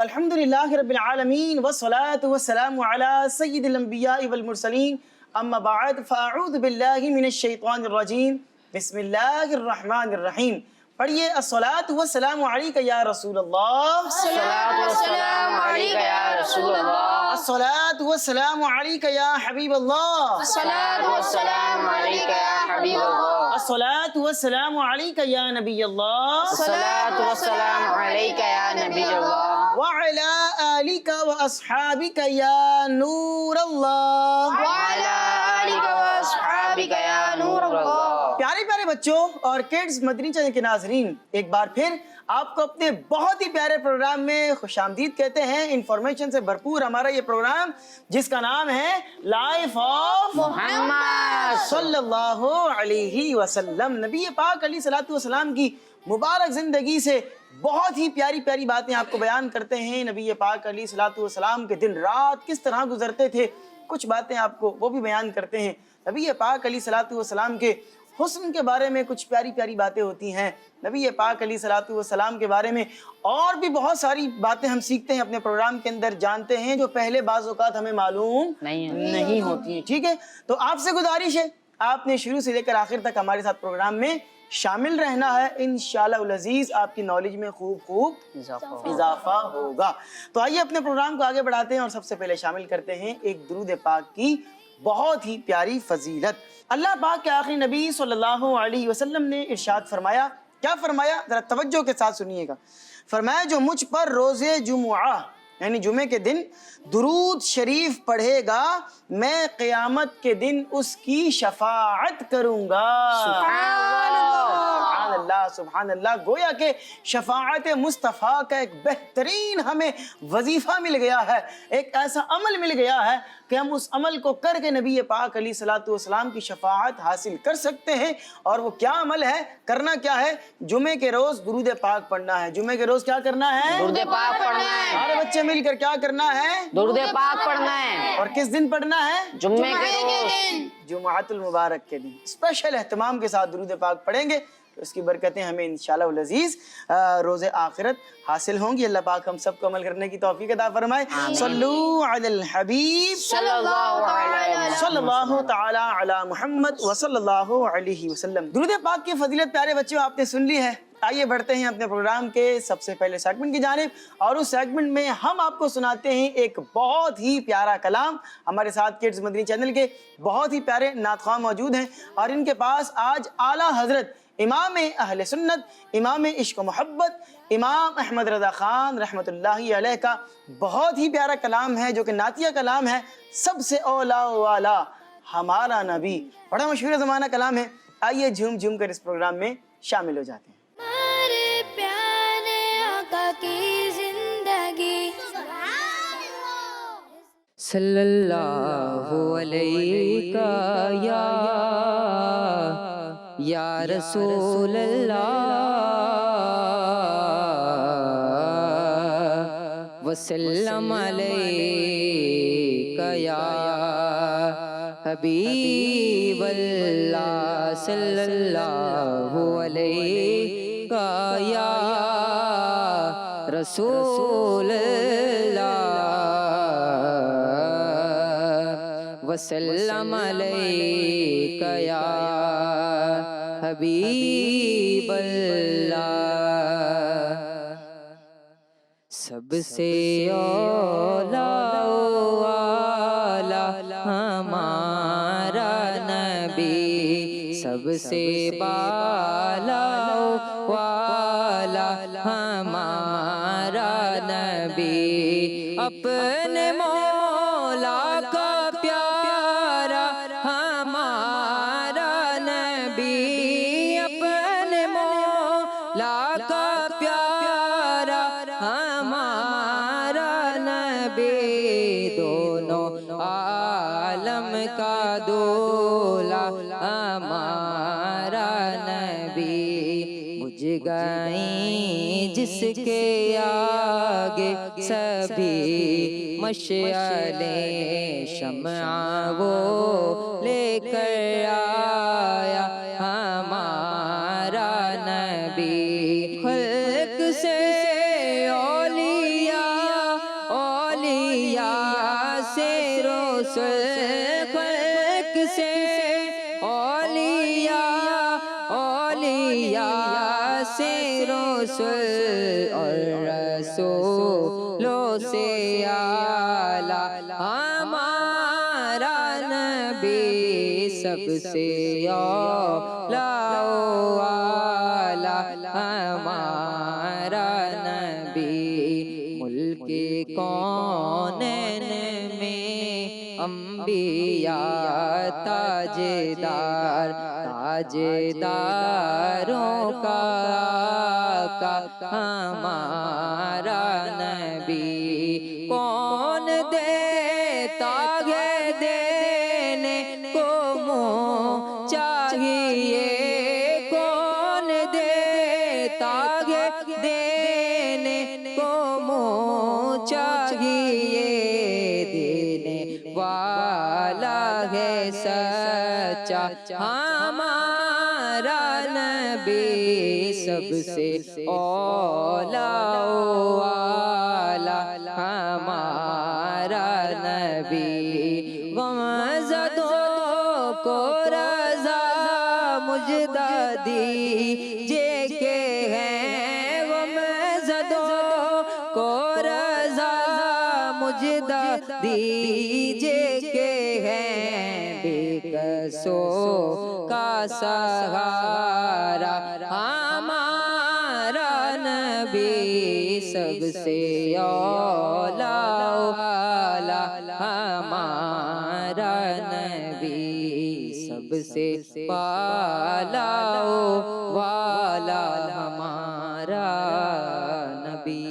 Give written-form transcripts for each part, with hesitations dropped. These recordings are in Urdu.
الحمدللہ رب العالمین والصلاة والسلام علی سید الانبیاء والمرسلین اما بعد فاعوذ باللہ من الشیطان الرجیم بسم اللہ الرحمن الرحیم. پڑھیے الصلاۃ والسلام علیک یا رسول اللہ. الصلاۃ والسلام علیک یا رسول اللہ. الصلاۃ والسلام علیک یا حبیب اللہ. الصلاۃ والسلام علیک یا حبیب اللہ. الصلاۃ والسلام علیک یا نبی اللہ. الصلاۃ والسلام علیک یا نبی اللہ. وعلی آلک واصحابک یا نور اللہ. وعلی آلک واصحابک یا نور اللہ. پیارے پیارے بچوں اور کڈز مدنی چینل کے ناظرین، ایک بار پھر آپ کو اپنے بہت ہی پیارے پروگرام میں خوش آمدید کہتے ہیں. انفارمیشن سے بھرپور ہمارا یہ پروگرام جس کا نام ہے لائف آف محمد صلی اللہ علیہ وسلم. نبی پاک علیہ الصلوۃ والسلام کی مبارک زندگی سے بہت ہی پیاری پیاری باتیں آپ کو بیان کرتے ہیں. نبی پاک علیہ الصلوۃ والسلام کے دن رات کس طرح گزرتے تھے، کچھ باتیں آپ کو وہ بھی بیان کرتے ہیں. نبی پاک علیہ الصلوۃ والسلام کے حسن کے بارے میں کچھ پیاری پیاری باتیں ہوتی ہیں. نبی پاک علیہ الصلوۃ والسلام کے بارے میں اور بھی بہت ساری باتیں ہم سیکھتے ہیں، اپنے پروگرام کے اندر جانتے ہیں، جو پہلے بعض اوقات ہمیں معلوم نہیں ہوتی ہیں. ٹھیک ہے، تو آپ سے گزارش ہے آپ نے شروع سے لے کر آخر تک ہمارے ساتھ پروگرام میں شامل رہنا ہے. انشاءاللہ العزیز آپ کی نالج میں خوب اضافہ ہوگا. تو آئیے اپنے پروگرام کو آگے بڑھاتے ہیں اور سب سے پہلے شامل کرتے ہیں ایک درود پاک کی بہت ہی پیاری فضیلت. اللہ پاک کے آخری نبی صلی اللہ علیہ وسلم نے ارشاد فرمایا. کیا فرمایا؟ ذرا توجہ کے ساتھ سنیے گا. فرمایا جو مجھ پر روز جمعہ یعنی جمعے کے دن درود شریف پڑھے گا میں قیامت کے دن اس کی شفاعت کروں گا. سبحان اللہ سبحان اللہ. گویا کہ شفاعت مصطفیٰ کا ایک بہترین ہمیں وظیفہ مل گیا ہے، ایک ایسا عمل مل گیا ہے کہ ہم اس عمل کو کر کے نبی پاک علیہ الصلوۃ والسلام کی شفاعت حاصل کر سکتے ہیں. اور وہ کیا عمل ہے، کرنا کیا ہے؟ جمعے کے روز درود پاک پڑھنا ہے. جمعے کے روز کیا کرنا ہے؟ درود پاک پڑھنا ہے. سارے بچے مل کر کیا کرنا ہے؟ درود پاک پڑھنا ہے. اور کس دن پڑھنا ہے؟ جمعے کے روز، جمعۃ المبارک کے دن اسپیشل اہتمام کے ساتھ درود پاک پڑھیں گے تو اس کی برکتیں ہمیں انشاءاللہ العزیز روز آخرت حاصل ہوں گی. اللہ پاک ہم سب کو عمل کرنے کی توفیق عطا فرمائے. صلو علی الحبیب صلی اللہ علیہ وسلم. صلی اللہ تعالی علی محمد وصلی اللہ علیہ وسلم. درود پاک کی فضیلت پیارے بچوں آپ نے سن لی ہے. آئیے بڑھتے ہیں اپنے پروگرام کے سب سے پہلے سیگمنٹ کی جانب، اور اس سیگمنٹ میں ہم آپ کو سناتے ہیں ایک بہت ہی پیارا کلام. ہمارے ساتھ کڈز مدنی چینل کے بہت ہی پیارے نعت خواہ موجود ہیں اور ان کے پاس آج اعلیٰ حضرت امام اہل سنت، امام عشق و محبت، امام احمد رضا خان رحمۃ اللہ علیہ کا بہت ہی پیارا کلام ہے جو کہ نعتیہ کلام ہے. سب سے اولا والا ہمارا نبی، بڑا مشہور زمانہ کلام ہے. آئیے جھوم جھوم کر اس پروگرام میں شامل ہو جاتے ہیں. ہمارے پیارے آقا کی زندگی صلی اللہ علیہ یا رسول اللہ وسلم علیہ یا حبیب اللہ صلی اللہ علیہ یا رسول اللہ وسلم علیک یا حبیب اللہ. سب سے اولا والا ہمارا نبی، سب سے بالا والا ہمارا نبی، اپنے مولا کا پیارا ہمارا نبی، اپنے مولا کا پیارا ہمارا نبی، دونوں عالم کا دولا ہمارا نبی، بجھ گئیں جس کے آگے سبھی مشعلیں، شمع وہ لے کر آیا ہمارا نبی، خلق سے اولیاء انبیاء سے رسل اور رسولوں سے اعلیٰ ہمارا نبی سب سے اعلیٰ و اعلیٰ ہمارا نبی ملک کونین میں انبیاء تاجدار تاجداروں کا آقا ہمارا نبی کون دیتا ہے دینے کو منہ چاہیے کون دیتا ہے دینے کو منہ چاہیے دینے والا ہے سچا ہمارا نبی سب سے اولیٰ و اعلیٰ ہمارا نبی غم زدوں کو رضا مجدہ دیجے کہ ہیں غم زدوں کو رضا مجدہ دیجے کہ ہیں بے کسوں کا سہارا ہمارا نبی سب سے اولیٰ و اعلیٰ ہمارا نبی سب سے بالا و والا ہمارا نبی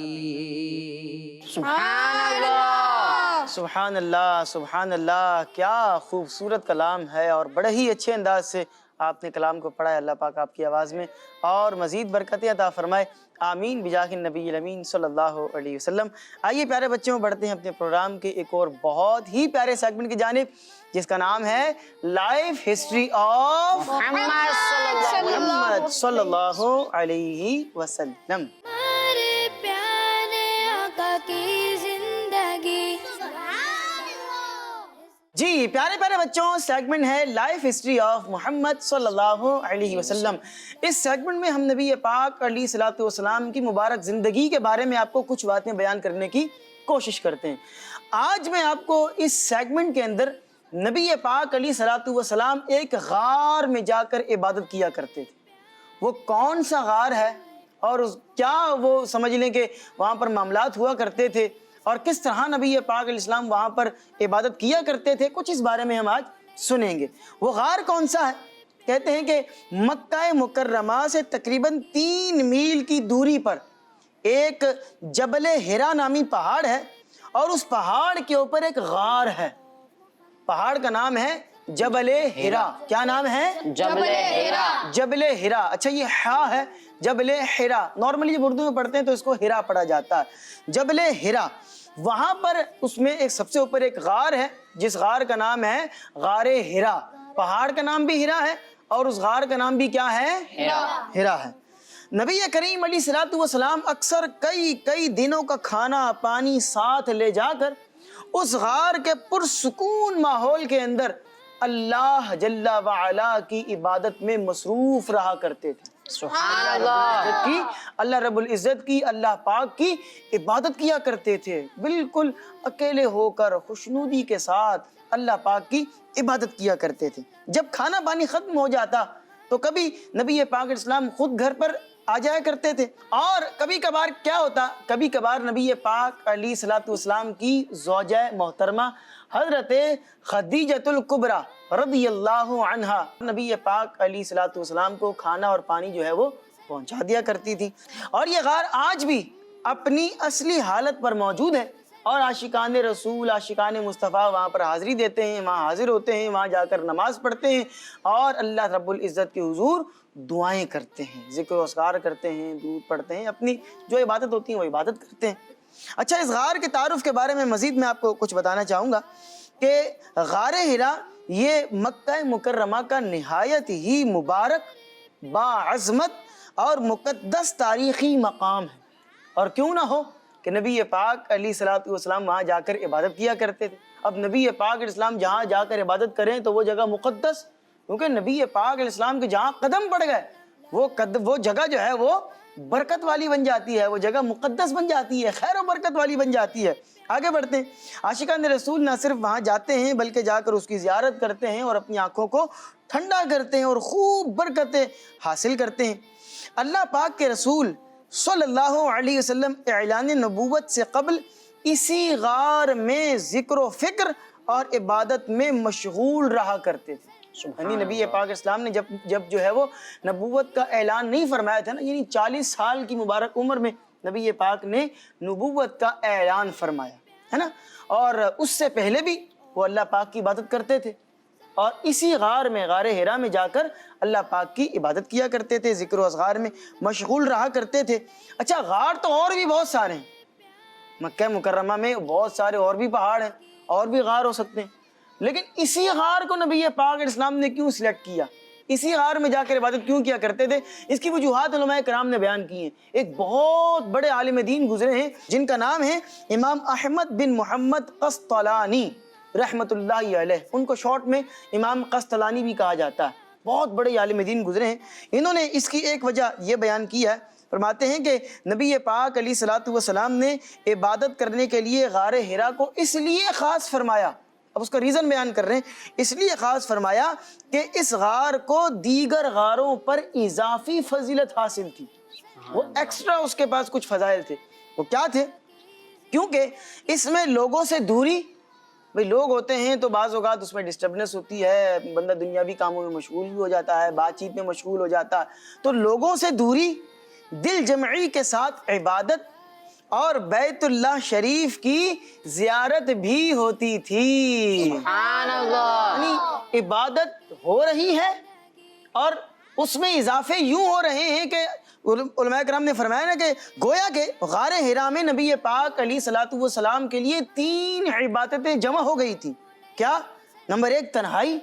سبحان اللہ سبحان اللہ، کیا خوبصورت کلام ہے اور بڑے ہی اچھے انداز سے آپ نے کلام کو پڑھا ہے۔ اللہ پاک آپ کی آواز میں اور مزید برکتیں عطا فرمائے، آمین بجاہ النبی الامین صلی اللہ علیہ وسلم۔ آئیے پیارے بچوں، بڑھتے ہیں اپنے پروگرام کے ایک اور بہت ہی پیارے سیگمنٹ کی جانب، جس کا نام ہے لائف ہسٹری آف محمد صلی اللہ علیہ وسلم۔ ہمارے پیارے آقا کی زندگی۔ جی پیارے پیارے بچوں، سیگمنٹ ہے لائف ہسٹری آف محمد صلی اللہ علیہ وسلم۔ اس سیگمنٹ میں ہم نبی پاک علیہ الصلوۃ والسلام کی مبارک زندگی کے بارے میں آپ کو کچھ باتیں بیان کرنے کی کوشش کرتے ہیں۔ آج میں آپ کو اس سیگمنٹ کے اندر نبی پاک علیہ الصلوۃ والسلام ایک غار میں جا کر عبادت کیا کرتے تھے۔ وہ کون سا غار ہے اور کیا وہ سمجھ لیں کہ وہاں پر معاملات ہوا کرتے تھے اور کس طرح نبی پاک علیہ السلام وہاں پر عبادت کیا کرتے تھے، کچھ اس بارے میں ہم آج سنیں گے۔ وہ غار کون سا ہے؟ کہتے ہیں کہ مکہ مکرمہ سے تقریباً 3 میل کی دوری پر ایک جبل ہرا نامی پہاڑ ہے اور اس پہاڑ کے اوپر ایک غار ہے۔ پہاڑ کا نام ہے جبل ہرا۔ کیا نام ہے؟ جبل ہرا۔ جبل ہرا۔ اچھا یہ ہا ہے، جبل ہرا۔ نارملی جب اردو میں پڑھتے ہیں تو اس کو ہرا پڑھا جاتا ہے، جبل ہرا۔ وہاں پر اس میں ایک سب سے اوپر ایک غار ہے جس غار کا نام ہے غار ہرا۔ پہاڑ کا نام بھی ہرا ہے اور اس غار کا نام بھی کیا ہے؟ ہرا ہے۔ نبی کریم علیہ الصلوۃ والسلام اکثر کئی دنوں کا کھانا پانی ساتھ لے جا کر اس غار کے پرسکون ماحول کے اندر اللہ جل وعلا کی عبادت میں مصروف رہا کرتے تھے۔ سبحان اللہ۔ اللہ رب العزت کی، اللہ پاک کی عبادت کیا کرتے تھے، بالکل اکیلے ہو کر خوشنودی کے ساتھ اللہ پاک کی عبادت کیا کرتے تھے۔ جب کھانا پانی ختم ہو جاتا تو کبھی نبی پاک علیہ السلام خود گھر پر آ جایا کرتے تھے اور کبھی کبھار کیا ہوتا، کبھی کبھار نبی پاک علیہ الصلوۃ والسلام کی زوجہ محترمہ حضرت خدیجۃ الکبریٰ رضی اللہ عنہا نبی پاک علیہ الصلوۃ والسلام کو کھانا اور پانی جو ہے وہ پہنچا دیا کرتی تھی۔ اور یہ غار آج بھی اپنی اصلی حالت پر موجود ہے اور عاشقان رسول، عاشقان مصطفیٰ وہاں پر حاضری دیتے ہیں، وہاں حاضر ہوتے ہیں، وہاں جا کر نماز پڑھتے ہیں اور اللہ رب العزت کے حضور دعائیں کرتے ہیں، ذکر و اذکار کرتے ہیں، درود پڑھتے ہیں، اپنی جو عبادت ہوتی ہیں وہ عبادت کرتے ہیں۔ اچھا اس غار کے تعارف کے بارے میں مزید میں آپ کو کچھ بتانا چاہوں گا کہ غار ہرا یہ مکہ مکرمہ کا نہایت ہی مبارک، باعظمت اور مقدس تاریخی مقام ہے، اور کیوں نہ ہو کہ نبی پاک علیہ الصلوۃ والسلام وہاں جا کر عبادت کیا کرتے تھے۔ اب نبی پاک علیہ السلام جہاں جا کر عبادت کریں تو وہ جگہ مقدس، کیونکہ نبی پاک علیہ السلام کے جہاں قدم پڑ گئے وہ جگہ جو ہے وہ برکت والی بن جاتی ہے، وہ جگہ مقدس بن جاتی ہے، خیر و برکت والی بن جاتی ہے۔ آگے بڑھتے ہیں، عاشقان رسول نہ صرف وہاں جاتے ہیں بلکہ جا کر اس کی زیارت کرتے ہیں اور اپنی آنکھوں کو ٹھنڈا کرتے ہیں اور خوب برکتیں حاصل کرتے ہیں۔ اللہ پاک کے رسول صلی اللہ علیہ وسلم اعلان نبوت سے قبل اسی غار میں ذکر و فکر اور عبادت میں مشغول رہا کرتے تھے۔ یعنی نبی پاک اسلام نے جب جو ہے وہ نبوت کا اعلان نہیں فرمایا تھا نا، یعنی 40 سال کی مبارک عمر میں نبی پاک نے نبوت کا اعلان فرمایا ہے نا، اور اس سے پہلے بھی وہ اللہ پاک کی عبادت کرتے تھے اور اسی غار میں، غار حرا میں جا کر اللہ پاک کی عبادت کیا کرتے تھے، ذکر و اذکار میں مشغول رہا کرتے تھے۔ اچھا، غار تو اور بھی بہت سارے ہیں، مکہ مکرمہ میں بہت سارے اور بھی پہاڑ ہیں، اور بھی غار ہو سکتے ہیں، لیکن اسی غار کو نبی پاک علیہ السلام نے کیوں سلیکٹ کیا، اسی غار میں جا کر عبادت کیوں کیا کرتے تھے؟ اس کی وجوہات علماء کرام نے بیان کی ہیں۔ ایک بہت بڑے عالم دین گزرے ہیں جن کا نام ہے امام احمد بن محمد قسطلانی رحمۃ اللہ علیہ، ان کو شارٹ میں امام قسطلانی بھی کہا جاتا ہے، بہت بڑے عالم دین گزرے ہیں۔ انہوں نے اس کی ایک وجہ یہ بیان کی ہے، فرماتے ہیں کہ نبی پاک علیہ الصلوۃ والسلام نے عبادت کرنے کے لیے غار حرا کو اس لیے خاص فرمایا، اب اس کا ریزن بیان کر رہے ہیں، اس لیے خاص فرمایا کہ اس غار کو دیگر غاروں پر اضافی فضیلت حاصل تھی، وہ ایکسٹرا اس کے پاس کچھ فضائل تھے۔ وہ کیا تھے؟ کیونکہ اس میں لوگوں سے دوری، بھئی لوگ ہوتے ہیں تو بعض اوقات اس میں ڈسٹربنس ہوتی ہے، بندہ دنیاوی کاموں میں مشغول بھی ہو جاتا ہے، بات چیت میں مشغول ہو جاتا ہے، تو لوگوں سے دوری، دل جمعی کے ساتھ عبادت اور بیت اللہ شریف کی زیارت بھی ہوتی تھی۔ سبحان اللہ۔ یعنی عبادت ہو رہی ہے اور اس میں اضافے یوں ہو رہے ہیں کہ علماء کرام نے فرمایا نا کہ گویا کہ غار حرا میں نبی پاک علیہ الصلوۃ والسلام کے لیے 3 عبادتیں جمع ہو گئی تھی۔ کیا؟ نمبر 1 تنہائی،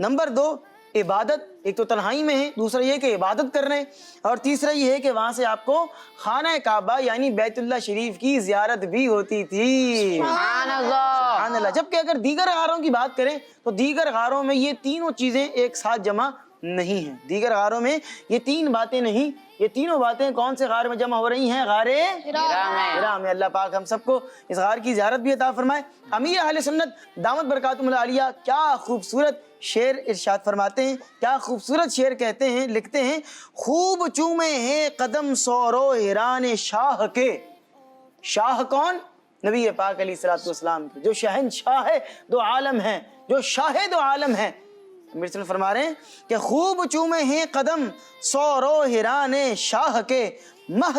نمبر 2 عبادت، ایک تو تنہائی میں ہے، دوسرا یہ کہ عبادت کر رہے ہیں، اور تیسرا یہ ہے کہ وہاں سے آپ کو خانہ کعبہ یعنی بیت اللہ شریف کی زیارت بھی ہوتی تھی۔ سبحان اللہ۔ سبحان اللہ۔ جبکہ اگر دیگر غاروں کی بات کریں تو دیگر غاروں میں یہ تینوں چیزیں ایک ساتھ جمع نہیں ہیں، دیگر غاروں میں یہ 3 باتیں نہیں، یہ تینوں باتیں کون سے غار میں جمع ہو رہی ہیں؟ غار حرا میں۔ اللہ پاک ہم سب کو اس غار کی زیارت بھی عطا فرمائے۔ امیر اہل سنت دامت برکاتہم العالیہ کیا خوبصورت شعر ارشاد فرماتے ہیں، کیا خوبصورت شعر کہتے ہیں، لکھتے ہیں، خوب چومے ہیں قدم سورو حران شاہ کے۔ شاہ کون؟ نبی پاک علیہ الصلوۃ والسلام کے، جو شہنشاہ دو عالم ہیں، جو شاہ دو عالم ہیں۔ امیر صلی اللہ فرما رہے ہیں کہ خوب چومے ہیں قدم سورو حران شاہ کے، مہ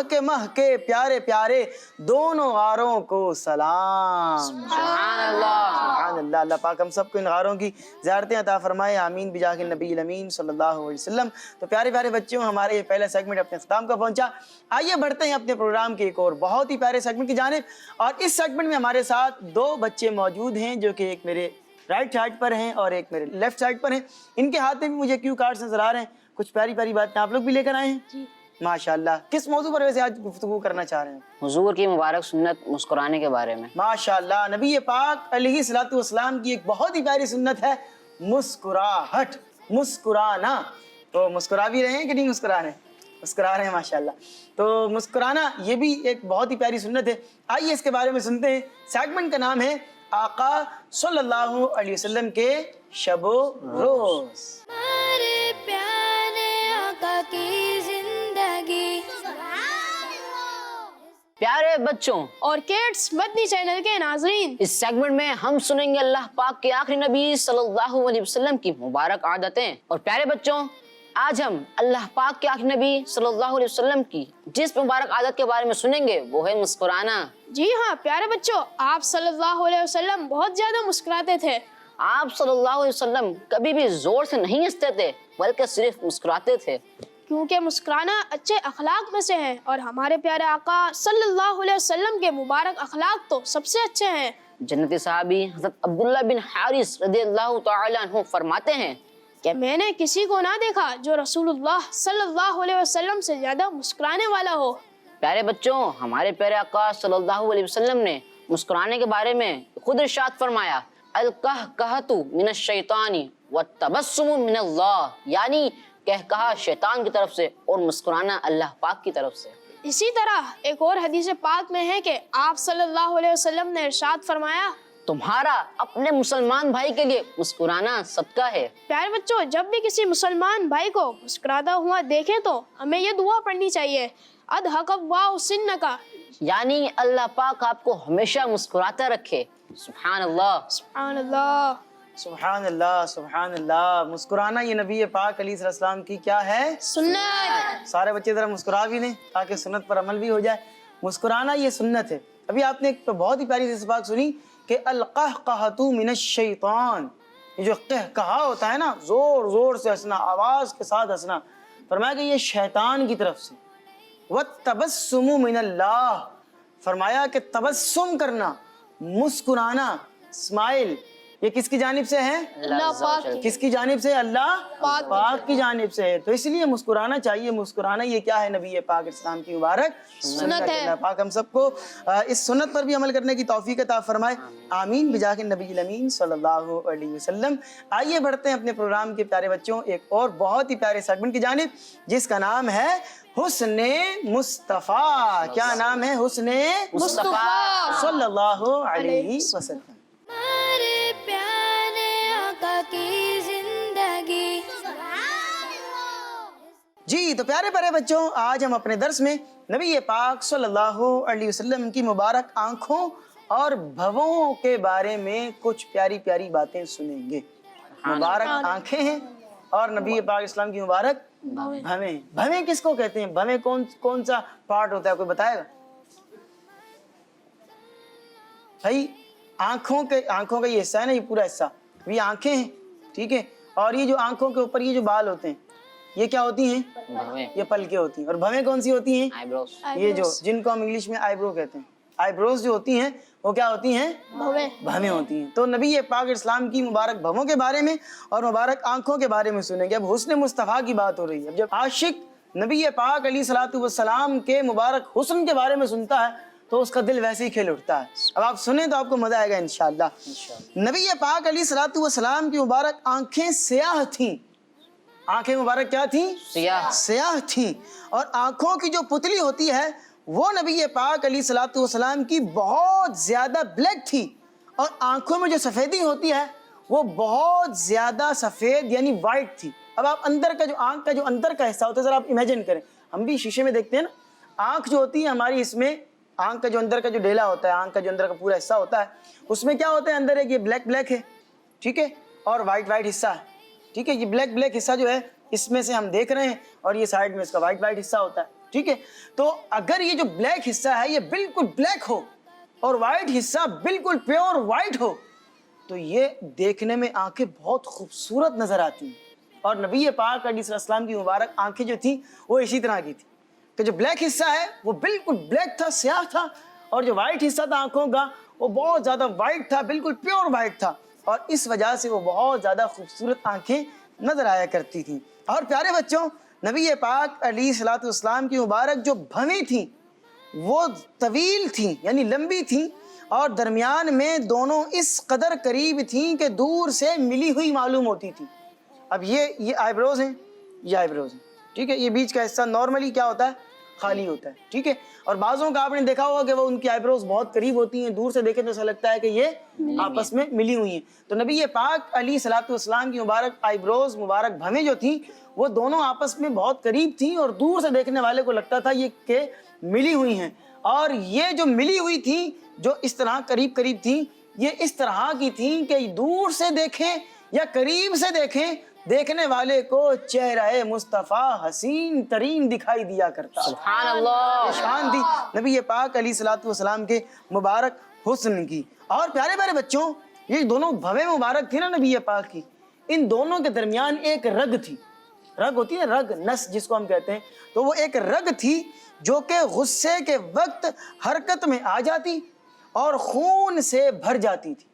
کے پیارے پیارے دونوں غاروں کو سلام۔ سبحان اللہ۔ سبحان اللہ۔ اللہ پاک ہم سب کو ان غاروں کی زیارتیں عطا فرمائے، آمین بجاہ النبی الامین صلی اللہ علیہ وسلم۔ تو پیارے پیارے بچوں، ہمارے یہ پہلا سیگمنٹ اپنے اختتام کا پہنچا۔ آئیے بڑھتے ہیں اپنے پروگرام کے ایک اور بہت ہی پیارے سیگمنٹ کی جانب، اور اس سیگمنٹ میں ہمارے ساتھ 2 بچے موجود ہیں جو کہ ایک میرے رائٹ سائڈ پر ہیں اور ایک میرے لیفٹ سائڈ پر ہیں۔ ان کے ہاتھ میں بھی مجھے کیو کارڈز نظر آ رہے ہیں، کچھ پیاری پیاری باتیں آپ لوگ بھی لے کر آئے ہیں جی ماشاءاللہ۔ کس موضوع پر ویسے آج گفتگو کرنا چاہ رہے ہیں؟ حضور کی مبارک سنت مسکرانے کے بارے میں۔ ماشاءاللہ، نبی پاک علیہ الصلوۃ والسلام کی ایک بہت ہی پیاری سنت ہے مسکراہٹ، مسکرانا۔ تو مسکرا بھی رہے ہیں کہ نہیں مسکرا رہے ہیں؟ مسکرا رہے ہیں ماشاءاللہ۔ تو مسکرانا یہ بھی ایک بہت ہی پیاری سنت ہے۔ آئیے اس کے بارے میں سنتے ہیں۔ سیگمنٹ کا نام ہے آقا صلی اللہ علیہ وسلم کے شب و روز۔ ہمارے پیارے آقا کی زندگی۔ پیارے بچوں اور کڈس مدنی چینل کے ناظرین، اس سیگمنٹ میں ہم سنیں گے اللہ پاک کے آخری نبی صلی اللہ علیہ وسلم کی مبارک عادتیں۔ اور پیارے بچوں، آج ہم اللہ پاک کے آخری نبی صلی اللہ علیہ وسلم کی جس مبارک عادت کے بارے میں سنیں گے وہ ہے مسکرانا۔ جی ہاں پیارے بچوں، آپ صلی اللہ علیہ وسلم بہت زیادہ مسکراتے تھے۔ آپ صلی اللہ علیہ وسلم کبھی بھی زور سے نہیں ہنستے تھے بلکہ صرف مسکراتے تھے، کیونکہ مسکرانا اچھے اخلاق میں سے ہے، اور ہمارے پیارے آقا صلی اللہ علیہ وسلم کے مبارک اخلاق تو سب سے اچھے ہیں۔ جنتی صحابی حضرت عبداللہ بن حارث رضی اللہ تعالی عنہ فرماتے ہیں کہ میں نے کسی کو نہ دیکھا جو رسول اللہ صلی اللہ علیہ وسلم سے زیادہ مسکرانے والا ہو۔ پیارے بچوں، ہمارے پیارے آقا صلی اللہ علیہ وسلم نے مسکرانے کے بارے میں خود ارشاد فرمایا، القہقہۃ من الشیطان والتبسم من اللہ، یعنی کہا شیطان کی طرف سے اور مسکرانا اللہ پاک کی طرف سے۔ اسی طرح ایک اور حدیث پاک میں ہے کہ آپ صلی اللہ علیہ وسلم نے ارشاد فرمایا، تمہارا اپنے مسلمان بھائی کے لیے مسکرانا صدقہ ہے۔ پیارے بچوں، جب بھی کسی مسلمان بھائی کو مسکراتا ہوا دیکھیں تو ہمیں یہ دعا پڑھنی چاہیے، اضحک اللہ سنک، یعنی اللہ پاک آپ کو ہمیشہ مسکراتا رکھے۔ سبحان اللہ۔ سبحان اللہ۔ سبحان اللہ، سبحان اللہ۔ مسکرانا یہ نبی پاک علیہ السلام کی کیا ہے؟ سنت۔ سارے بچے ذرا مسکرا بھی دیں تاکہ سنت پر عمل بھی ہو جائے۔ مسکرانا یہ سنت ہے۔ ابھی آپ نے ایک بہت ہی پیاری سی بات سنی کہ القہقہۃ من الشیطان، یہ جو قہقہا ہوتا ہے نا، زور زور سے ہنسنا، آواز کے ساتھ ہنسنا، فرمایا کہ یہ شیطان کی طرف سے۔ والتبسم من اللہ، فرمایا کہ تبسم کرنا، مسکرانا، اسمائل، یہ کس کی جانب سے ہے؟ اللہ پاک کی۔ کس کی جانب سے؟ اللہ پاک کی جانب سے ہے۔ تو اس لیے مسکرانا چاہیے۔ مسکرانا یہ کیا ہے؟ نبی پاک اسلام کی مبارک سنت ہے۔ اللہ پاک ہم سب کو اس سنت پر بھی عمل کرنے کی توفیق عطا فرمائے، آمین بجاہ نبی الامین صلی اللہ علیہ وسلم۔ آئیے بڑھتے ہیں اپنے پروگرام کے پیارے بچوں ایک اور بہت ہی پیارے سیگمنٹ کی جانب، جس کا نام ہے حسن مصطفیٰ۔ کیا نام ہے؟ حسن مصطفیٰ صلی اللہ علیہ وسلم۔ ہمارے پیارے آقا کی زندگی۔ جی تو پیارے پیارے بچوں، آج ہم اپنے درس میں نبی پاک صلی اللہ علیہ وسلم کی مبارک آنکھوں اور بھووں کے بارے میں کچھ پیاری پیاری باتیں سنیں گے۔ مبارک آنکھیں ہیں اور نبی پاک اسلام کی مبارک بھویں۔ بھویں کس کو کہتے ہیں؟ بھویں کون سا پارٹ ہوتا ہے؟ کوئی بتائے گا بھائی؟ آنکھوں کا یہ حصہ ہے نا، یہ پورا حصہ، یہ آنکھیں ہیں، ٹھیک ہے؟ اور یہ جو آنکھوں کے اوپر یہ جو بال ہوتے ہیں، یہ کیا ہوتی ہیں؟ یہ پلکیں ہوتی ہیں۔ اور بھویں کون سی ہوتی ہیں؟ یہ جو جن کو ہم انگلش میں آئی برو کہتے ہیں، آئی بروز جو ہوتی ہیں وہ کیا ہوتی ہیں؟ بھویں ہوتی ہیں۔ تو نبی پاک اسلام کی مبارک بھووں کے بارے میں اور مبارک آنکھوں کے بارے میں سنیں گے۔ اب حسن مصطفیٰ کی بات ہو رہی ہے۔ اب جب عاشق نبی پاک علیہ الصلوۃ والسلام کے مبارک حسن کے بارے میں سنتا ہے تو اس کا دل ویسے ہی کھل اٹھتا ہے۔ اب آپ سنیں تو آپ کو مزہ آئے گا انشاءاللہ۔ نبی پاک علیہ الصلوۃ والسلام کی مبارک آنکھیں سیاہ تھیں۔ آنکھیں مبارک کیا تھیں؟ سیاہ تھیں۔ اور آنکھوں کی جو پتلی ہوتی ہے وہ نبی پاک علیہ الصلوۃ والسلام کی بہت زیادہ بلیک تھی، اور آنکھوں میں جو سفیدی ہوتی ہے وہ بہت زیادہ سفید یعنی وائٹ تھی۔ اب آپ اندر کا جو آنکھ کا جو اندر کا حصہ ہوتا ہے، ذرا آپ امیجن کریں، ہم بھی شیشے میں دیکھتے ہیں نا، آنکھ جو ہوتی ہے ہماری، اس میں آنکھ کا جو اندر کا جو ڈیلا ہوتا ہے، آنکھ کا جو اندر کا پورا حصہ ہوتا ہے، اس میں کیا ہوتا ہے؟ اندر ایک یہ بلیک ہے، ٹھیک ہے، اور وائٹ حصہ ہے، ٹھیک ہے۔ یہ بلیک حصہ جو ہے اس میں سے ہم دیکھ رہے ہیں، اور یہ سائڈ میں اس کا وائٹ حصہ ہوتا ہے، ٹھیک ہے۔ تو اگر یہ جو بلیک حصہ ہے یہ بالکل بلیک ہو اور وائٹ حصہ بالکل پیور وائٹ ہو تو یہ دیکھنے میں آنکھیں بہت خوبصورت نظر آتی ہیں۔ اور نبی پاک علیہ السلام کی مبارک آنکھیں جو تھیں وہ اسی طرح کی تھی کہ جو بلیک حصہ ہے وہ بالکل بلیک تھا، سیاہ تھا، اور جو وائٹ حصہ تھا آنکھوں کا وہ بہت زیادہ وائٹ تھا، بالکل پیور وائٹ تھا، اور اس وجہ سے وہ بہت زیادہ خوبصورت آنکھیں نظر آیا کرتی تھیں۔ اور پیارے بچوں، نبی پاک علیہ الصلوۃ والسلام کی مبارک جو بھویں تھیں وہ طویل تھیں یعنی لمبی تھیں، اور درمیان میں دونوں اس قدر قریب تھیں کہ دور سے ملی ہوئی معلوم ہوتی تھی۔ اب یہ آئی بروز ہیں، یہ آئی بروز ہیں، ٹھیک ہے۔ یہ بیچ کا حصہ نارملی کیا ہوتا ہے؟ خالی ہوتا ہے، ٹھیک ہے۔ اور بعضوں کا آپ نے دیکھا ہوگا کہ وہ ان کی آئی بروز بہت قریب ہوتی ہیں، دور سے دیکھیں تو ایسا لگتا ہے کہ یہ آپس میں ملی ہوئی ہیں۔ تو نبی پاک علیہ الصلوۃ والسلام کی مبارک آئی بروز، مبارک بھویں جو تھیں وہ دونوں آپس میں بہت قریب تھیں، اور دور سے دیکھنے والے کو لگتا تھا یہ کہ ملی ہوئی ہیں۔ اور یہ جو ملی ہوئی تھیں، جو اس طرح قریب تھیں، یہ اس طرح کی تھیں کہ دور سے دیکھیں یا قریب سے دیکھیں، دیکھنے والے کو چہرہ مصطفیٰ حسین ترین دکھائی دیا کرتا۔ سبحان اللہ۔ شان دی نبی پاک علیہ الصلوۃ والسلام کے مبارک حسن کی۔ اور پیارے پیارے بچوں، یہ دونوں بھویں مبارک تھی نا نبی پاک کی، ان دونوں کے درمیان ایک رگ تھی۔ رگ ہوتی ہے رگ، نس جس کو ہم کہتے ہیں، تو وہ ایک رگ تھی جو کہ غصے کے وقت حرکت میں آ جاتی اور خون سے بھر جاتی تھی۔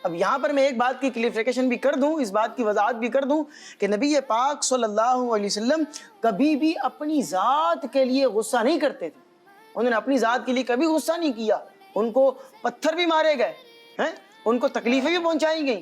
اب یہاں پر میں ایک بات کی کلیریفیکیشن بھی کر دوں، اس بات کی وضاحت بھی کر دوں کہ نبی پاک صلی اللہ علیہ وسلم کبھی بھی اپنی ذات کے لیے غصہ نہیں کرتے تھے۔ انہوں نے اپنی ذات کے لیے کبھی غصہ نہیں کیا۔ ان کو پتھر بھی مارے گئے ہیں، ان کو تکلیفیں بھی پہنچائی گئیں،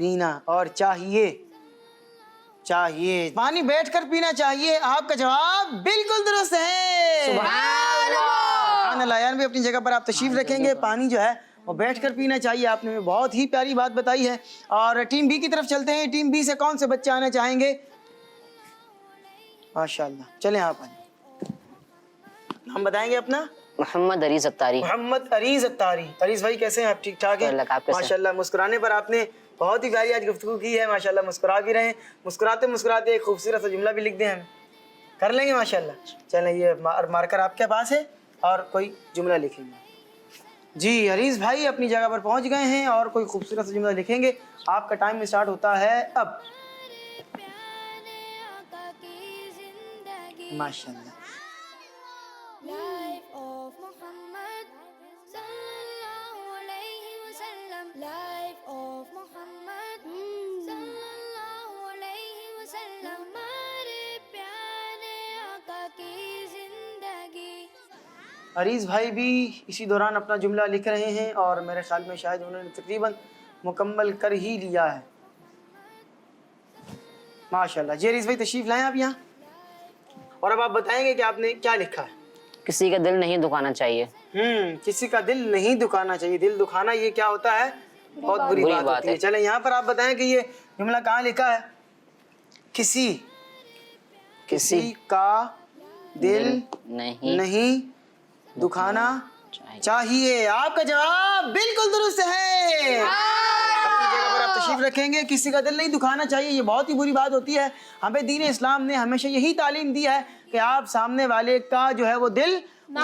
پینا اور چاہیے پانی بیٹھ کر پینا چاہیے. آپ کا جواب بالکل درست ہے. سبحان اللہ. یار بھی اپنی جگہ پر آپ تشریف رکھیں گے. پانی جو ہے وہ بیٹھ کر پینا چاہیے. آپ نے بہت ہی پیاری بات بتائی ہے. اور ٹیم بی کی طرف چلتے ہیں. ٹیم بی سے کون سے بچے آنا چاہیں گے؟ ماشاءاللہ. چلیں آپ آئیں. ہم بتائیں گے اپنا. محمد عریض اتاری. محمد عریض اتاری. عریض بھائی کیسے ہیں آپ؟ ٹھیک ٹھاک ہیں ماشاءاللہ. مسکرانے پر آپ نے بہت ہی پیاری آج گفتگو کی ہے ماشاءاللہ. مسکرا بھی رہے ہیں. مسکراتے مسکراتے ایک خوبصورت سا جملہ بھی لکھ دیں. ہم کر لیں گے ماشاءاللہ. چلیں یہ مارکر آپ کے پاس ہے اور کوئی جملہ لکھیں گے. جی عریض بھائی اپنی جگہ پر پہنچ گئے ہیں اور کوئی خوبصورت سا جملہ لکھیں گے. آپ کا ٹائم اسٹارٹ ہوتا ہے اب. ماشاءاللہ. Life of Muhammad sallallahu alayhi wa sallam. Life of Muhammad sallallahu alayhi wa sallam. ہمارے پیارے آقا کی زندگی. عریض بھائی بھی اسی دوران اپنا جملہ لکھ رہے ہیں اور میرے خیال میں شاید انہوں نے تقریباً مکمل کر ہی لیا ہے ماشاءاللہ. جی عریض بھائی تشریف لائیں آپ یہاں اور اب آپ بتائیں گے کہ آپ نے کیا لکھا ہے. کسی کا دل نہیں دکھانا چاہیے. کسی کا دل نہیں دکھانا چاہیے. دل دکھانا یہ کیا ہوتا ہے؟ بہت بری بات ہوتی ہے. چلیں یہاں پر آپ بتائیں کہ یہ جملہ کہاں لکھا ہے. کسی کا دل نہیں دکھانا چاہیے. آپ کا جواب بالکل درست ہے. اپنی جگہ پر آپ تشریف رکھیں گے. کسی کا دل نہیں دکھانا چاہیے یہ بہت ہی بری بات ہوتی ہے. ہمیں دین اسلام نے ہمیشہ یہی تعلیم دی ہے کہ آپ سامنے والے کا جو ہے وہ دل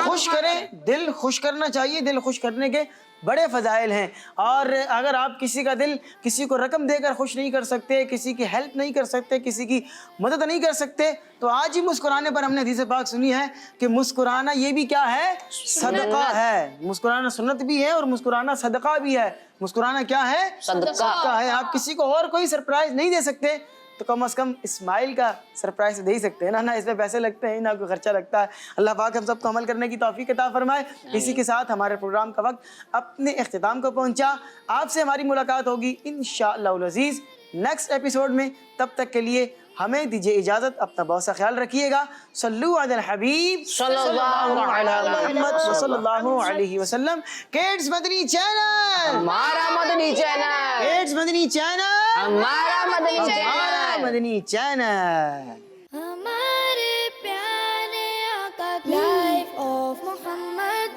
خوش کریں. دل خوش کرنا چاہیے. دل خوش کرنے کے بڑے فضائل ہیں. اور اگر آپ کسی کا دل کسی کو رقم دے کر خوش نہیں کر سکتے, کسی کی ہیلپ نہیں کر سکتے, کسی کی مدد نہیں کر سکتے, تو آج ہی مسکرانے پر ہم نے حدیث پاک سنی ہے کہ مسکرانا یہ بھی کیا ہے؟ صدقہ ہے. مسکرانا سنت بھی ہے اور مسکرانا صدقہ بھی ہے. مسکرانا کیا ہے؟ صدقہ ہے. آپ کسی کو اور کوئی سرپرائز نہیں دے سکتے تو کم از کم اسمائل کا سرپرائز دے ہی سکتے ہیں نا. نہ اس میں پیسے لگتے ہیں نہ کوئی خرچہ لگتا ہے. اللہ پاک ہم سب کو عمل کرنے کی توفیق عطا فرمائے. اسی کے ساتھ ہمارے پروگرام کا وقت اپنے اختتام کو پہنچا. آپ سے ہماری ملاقات ہوگی انشاءاللہ العزیز نیکسٹ ایپیسوڈ میں. تب تک کے لیے ہمیں دیجیے اجازت. اپنا بہت سا خیال رکھیے گا. صلو علی الحبیب صلی اللہ علی محمد صلی اللہ علیہ وسلم. کڈز مدنی چینل ہمارا مدنی چینل. کڈز مدنی چینل ہمارا مدنی چینل. مدنی چینل. ہمارے پیارے آقا کی لائف آف محمد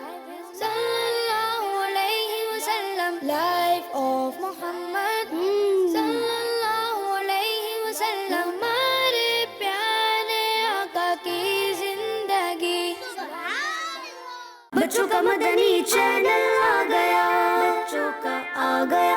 صلی اللہ علیہ وسلم. لائف آف محمد صلی اللہ علیہ وسلم. ہمارے پیارے آقا کی زندگی. بچوں کا مدنی چینل آ گیا. بچوں کا آ گیا